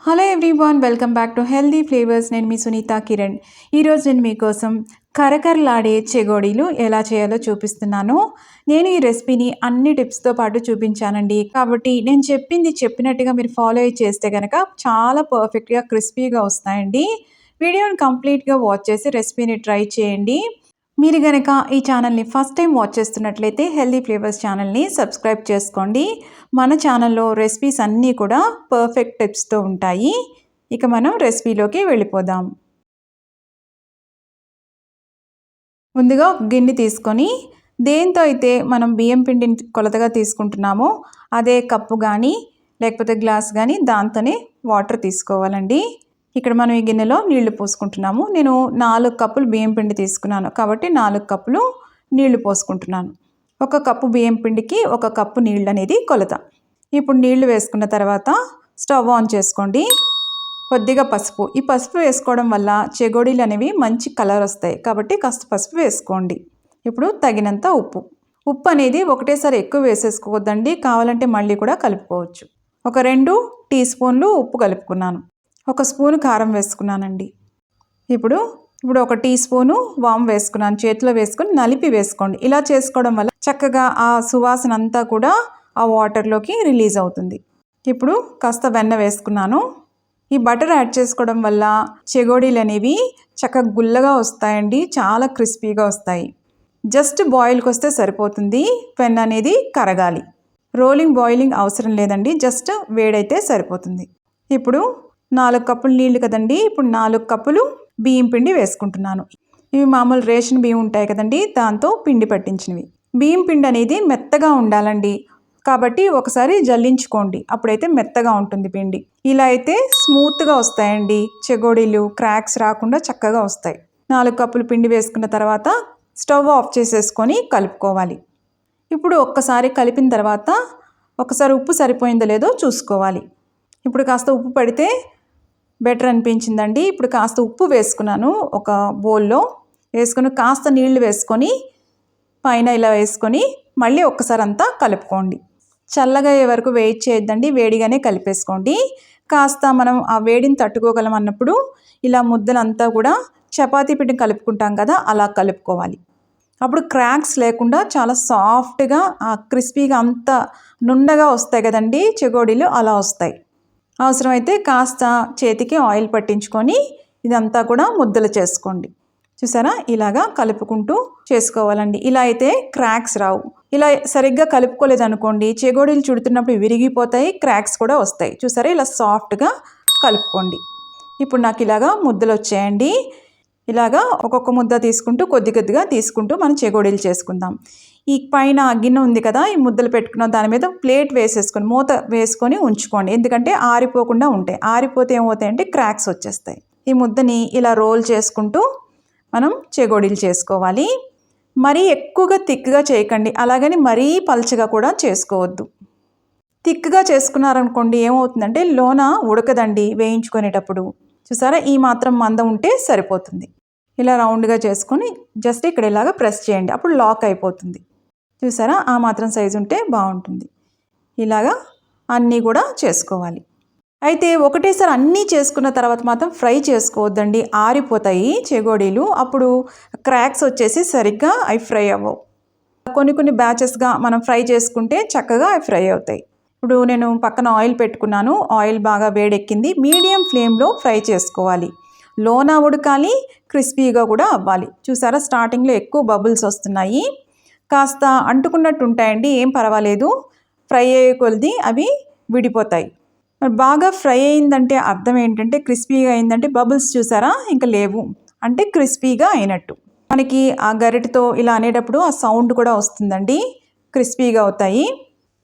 Hello everyone, welcome back to healthy flavours. నేను మీ సునీత కిరణ్. ఈరోజు నేను మీకోసం కరకరలాడే చెగోడీలు ఎలా చేయాలో చూపిస్తున్నాను. నేను ఈ రెసిపీని అన్ని టిప్స్తో పాటు చూపించానండి. కాబట్టి నేను చెప్పినట్టుగా మీరు ఫాలో చేస్తే కనుక చాలా పర్ఫెక్ట్గా క్రిస్పీగా వస్తాయండి. వీడియోని కంప్లీట్గా వాచ్ చేసి రెసిపీని ట్రై చేయండి. మీరు కనుక ఈ ఛానల్ని ఫస్ట్ టైం వాచ్ చేస్తున్నట్లయితే హెల్దీ ఫ్లేవర్స్ ఛానల్ని సబ్స్క్రైబ్ చేసుకోండి. మన ఛానల్లో రెసిపీస్ అన్నీ కూడా పర్ఫెక్ట్ టిప్స్తో ఉంటాయి. ఇక మనం రెసిపీలోకి వెళ్ళిపోదాం. ముందుగా ఒక గిన్నె తీసుకొని దేంతో అయితే మనం బియ్యం పిండిని కొలతగా తీసుకుంటున్నామో అదే కప్పు కానీ లేకపోతే గ్లాస్ కానీ దాంతోనే వాటర్ తీసుకోవాలండి. ఇక్కడ మనం ఈ గిన్నెలో నీళ్లు పోసుకుంటున్నాము. నేను 4 కప్పులు బియ్యం పిండి తీసుకున్నాను కాబట్టి 4 కప్పులు నీళ్లు పోసుకుంటున్నాను. 1 కప్పు బియ్యం పిండికి 1 కప్పు నీళ్ళు అనేది కొలత. ఇప్పుడు నీళ్లు వేసుకున్న తర్వాత స్టవ్ ఆన్ చేసుకోండి. కొద్దిగా పసుపు, ఈ పసుపు వేసుకోవడం వల్ల చెగోడీలు అనేవి మంచి కలర్ వస్తాయి కాబట్టి కాస్త పసుపు వేసుకోండి. ఇప్పుడు తగినంత ఉప్పు అనేది ఒకటేసారి ఎక్కువ వేసేసుకోవద్దండి, కావాలంటే మళ్ళీ కూడా కలుపుకోవచ్చు. ఒక 2 టీ స్పూన్లు ఉప్పు కలుపుకున్నాను. 1 స్పూను కారం వేసుకున్నానండి. ఇప్పుడు 1 టీ స్పూను వాము వేసుకున్నాను. చేతిలో వేసుకొని నలిపి వేసుకోండి. ఇలా చేసుకోవడం వల్ల చక్కగా ఆ సువాసన అంతా కూడా ఆ వాటర్లోకి రిలీజ్ అవుతుంది. ఇప్పుడు కాస్త వెన్న వేసుకున్నాను. ఈ బటర్ యాడ్ చేసుకోవడం వల్ల చెగోడీలు అనేవి చక్కగా గుల్లగా వస్తాయండి, చాలా క్రిస్పీగా వస్తాయి. జస్ట్ బాయిల్కి వస్తే సరిపోతుంది. వెన్న అనేది కరగాలి, రోలింగ్ బాయిలింగ్ అవసరం లేదండి, జస్ట్ వేడైతే సరిపోతుంది. ఇప్పుడు 4 కప్పులు నీళ్ళు కదండి, ఇప్పుడు 4 కప్పులు బియ్యం పిండి వేసుకుంటున్నాను. ఇవి మామూలు రేషన్ బియ్యం ఉంటాయి కదండి, దాంతో పిండి పట్టించినవి. బియ్యం పిండి అనేది మెత్తగా ఉండాలండి, కాబట్టి ఒకసారి జల్లించుకోండి, అప్పుడైతే మెత్తగా ఉంటుంది పిండి. ఇలా అయితే స్మూత్గా వస్తాయండి చెగోడీలు, క్రాక్స్ రాకుండా చక్కగా వస్తాయి. 4 కప్పులు పిండి వేసుకున్న తర్వాత స్టవ్ ఆఫ్ చేసేసుకొని కలుపుకోవాలి. ఇప్పుడు ఒక్కసారి కలిపిన తర్వాత ఒకసారి ఉప్పు సరిపోయిందో లేదో చూసుకోవాలి. ఇప్పుడు కాస్త ఉప్పు పడితే బెటర్ అనిపించిందండి. ఇప్పుడు కాస్త ఉప్పు వేసుకున్నాను. ఒక బౌల్లో వేసుకొని కాస్త నీళ్లు వేసుకొని పైన ఇలా వేసుకొని మళ్ళీ ఒక్కసారి అంతా కలుపుకోండి. చల్లగా అయ్యే వరకు వెయిట్ చేయొద్దండి, వేడిగానే కలిపేసుకోండి. కాస్త మనం ఆ వేడిని తట్టుకోగలం అన్నప్పుడు ఇలా ముద్దలంతా కూడా చపాతీ పిండి కలుపుకుంటాం కదా, అలా కలుపుకోవాలి. అప్పుడు క్రాక్స్ లేకుండా చాలా సాఫ్ట్గా క్రిస్పీగా అంత నుండగా వస్తాయి కదండి చెగోడీలు, అలా వస్తాయి. అవసరమైతే కాస్త చేతికి ఆయిల్ పట్టించుకొని ఇదంతా కూడా ముద్దలు చేసుకోండి. చూసారా, ఇలాగా కలుపుకుంటూ చేసుకోవాలండి. ఇలా అయితే క్రాక్స్ రావు. ఇలా సరిగ్గా కలుపుకోలేదు అనుకోండి, చెగోడీలు చుడుతున్నప్పుడు విరిగిపోతాయి, క్రాక్స్ కూడా వస్తాయి. చూసారా, ఇలా సాఫ్ట్గా కలుపుకోండి. ఇప్పుడు నాకు ఇలాగా ముద్దలు వచ్చాయండి. ఇలాగా ఒక్కొక్క ముద్ద తీసుకుంటూ కొద్ది కొద్దిగా తీసుకుంటూ మనం చెగోడీలు చేసుకుందాం. ఈ పైన గిన్నె ఉంది కదా, ఈ ముద్దలు పెట్టుకున్న దాని మీద ప్లేట్ వేసేసుకొని మూత వేసుకొని ఉంచుకోండి, ఎందుకంటే ఆరిపోకుండా ఉంటాయి. ఆరిపోతే ఏమవుతాయంటే క్రాక్స్ వచ్చేస్తాయి. ఈ ముద్దని ఇలా రోల్ చేసుకుంటూ మనం చెగోడీలు చేసుకోవాలి. మరీ ఎక్కువగా థిక్గా చేయకండి, అలాగని మరీ పల్చగా కూడా చేసుకోవద్దు. థిక్గా చేసుకున్నారనుకోండి ఏమవుతుందంటే లోన ఉడకదండి వేయించుకునేటప్పుడు. చూసారా, ఈ మాత్రం మందం ఉంటే సరిపోతుంది. ఇలా రౌండ్గా చేసుకొని జస్ట్ ఇక్కడ ఇలాగా ప్రెస్ చేయండి, అప్పుడు లాక్ అయిపోతుంది. చూసారా, ఆ మాత్రం సైజు ఉంటే బాగుంటుంది. ఇలాగా అన్నీ కూడా చేసుకోవాలి. అయితే ఒకటేసారి అన్నీ చేసుకున్న తర్వాత మాత్రం ఫ్రై చేసుకోవద్దండి, ఆరిపోతాయి చెగోడీలు, అప్పుడు క్రాక్స్ వచ్చేసి సరిగ్గా అవి ఫ్రై అవ్వవు. కొన్ని బ్యాచెస్గా మనం ఫ్రై చేసుకుంటే చక్కగా అవి ఫ్రై అవుతాయి. ఇప్పుడు నేను పక్కన ఆయిల్ పెట్టుకున్నాను, ఆయిల్ బాగా వేడెక్కింది. మీడియం ఫ్లేమ్లో ఫ్రై చేసుకోవాలి. లోన ఉడకాలి, క్రిస్పీగా కూడా అవ్వాలి. చూసారా, స్టార్టింగ్లో ఎక్కువ బబుల్స్ వస్తున్నాయి, కాస్త అంటుకున్నట్టు ఉంటాయండి, ఏం పర్వాలేదు. ఫ్రై అయ్యే కొలది అవి విడిపోతాయి. బాగా ఫ్రై అయిందంటే అర్థం ఏంటంటే క్రిస్పీగా అయిందంటే బబుల్స్ చూసారా ఇంకా లేవు అంటే క్రిస్పీగా అయినట్టు. మనకి ఆ గరిటతో ఇలా అనేటప్పుడు ఆ సౌండ్ కూడా వస్తుందండి, క్రిస్పీగా అవుతాయి.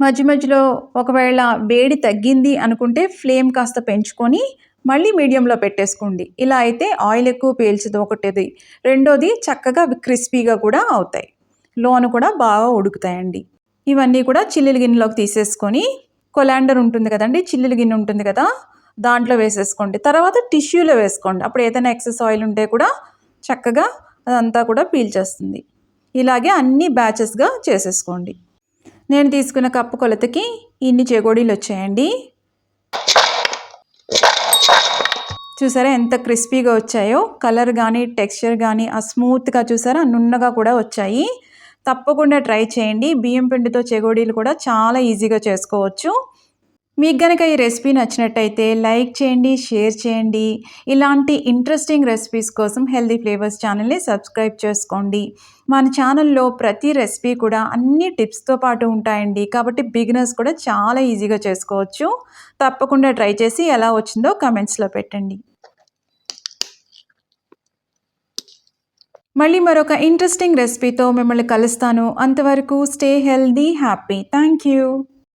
మధ్యలో ఒకవేళ వేడి తగ్గింది అనుకుంటే ఫ్లేమ్ కాస్త పెంచుకొని మళ్ళీ మీడియంలో పెట్టేసుకోండి. ఇలా అయితే ఆయిల్ ఎక్కువ పీల్చదు ఒకటిది, రెండోది చక్కగా క్రిస్పీగా కూడా అవుతాయి, లోను కూడా బాగా ఉడుకుతాయండి. ఇవన్నీ కూడా చిల్లుల గిన్నెలోకి తీసేసుకొని కొలాండర్ ఉంటుంది కదండి, చిల్లుల గిన్నె ఉంటుంది కదా, దాంట్లో వేసేసుకోండి. తర్వాత టిష్యూలో వేసుకోండి, అప్పుడు ఏదైనా ఎక్సెస్ ఆయిల్ ఉంటే కూడా చక్కగా అదంతా కూడా పీల్చేస్తుంది. ఇలాగే అన్ని బ్యాచెస్గా చేసేసుకోండి. నేను తీసుకున్న కప్పు కొలతకి ఇన్ని చెగోడీలు వచ్చాయండి. చూసారా ఎంత క్రిస్పీగా వచ్చాయో, కలర్ కానీ టెక్స్చర్ కానీ ఆ స్మూత్గా చూసారా నున్నగా కూడా వచ్చాయి. తప్పకుండా ట్రై చేయండి. బియ్యం పిండితో చెగోడీలు కూడా చాలా ఈజీగా చేసుకోవచ్చు. మీకు గనక ఈ రెసిపీ నచ్చినట్టయితే లైక్ చేయండి, షేర్ చేయండి. ఇలాంటి ఇంట్రెస్టింగ్ రెసిపీస్ కోసం హెల్తీ ఫ్లేవర్స్ ఛానల్ని సబ్స్క్రైబ్ చేసుకోండి. మన ఛానల్లో ప్రతి రెసిపీ కూడా అన్ని టిప్స్తో పాటు ఉంటాయండి. కాబట్టి బిగినర్స్ కూడా చాలా ఈజీగా చేసుకోవచ్చు. తప్పకుండా ట్రై చేసి ఎలా వచ్చిందో కమెంట్స్లో పెట్టండి. మళ్ళీ మరొక ఇంట్రెస్టింగ్ రెసిపీతో మిమ్మల్ని కలుస్తాను. అంతవరకు stay healthy, happy. Thank you.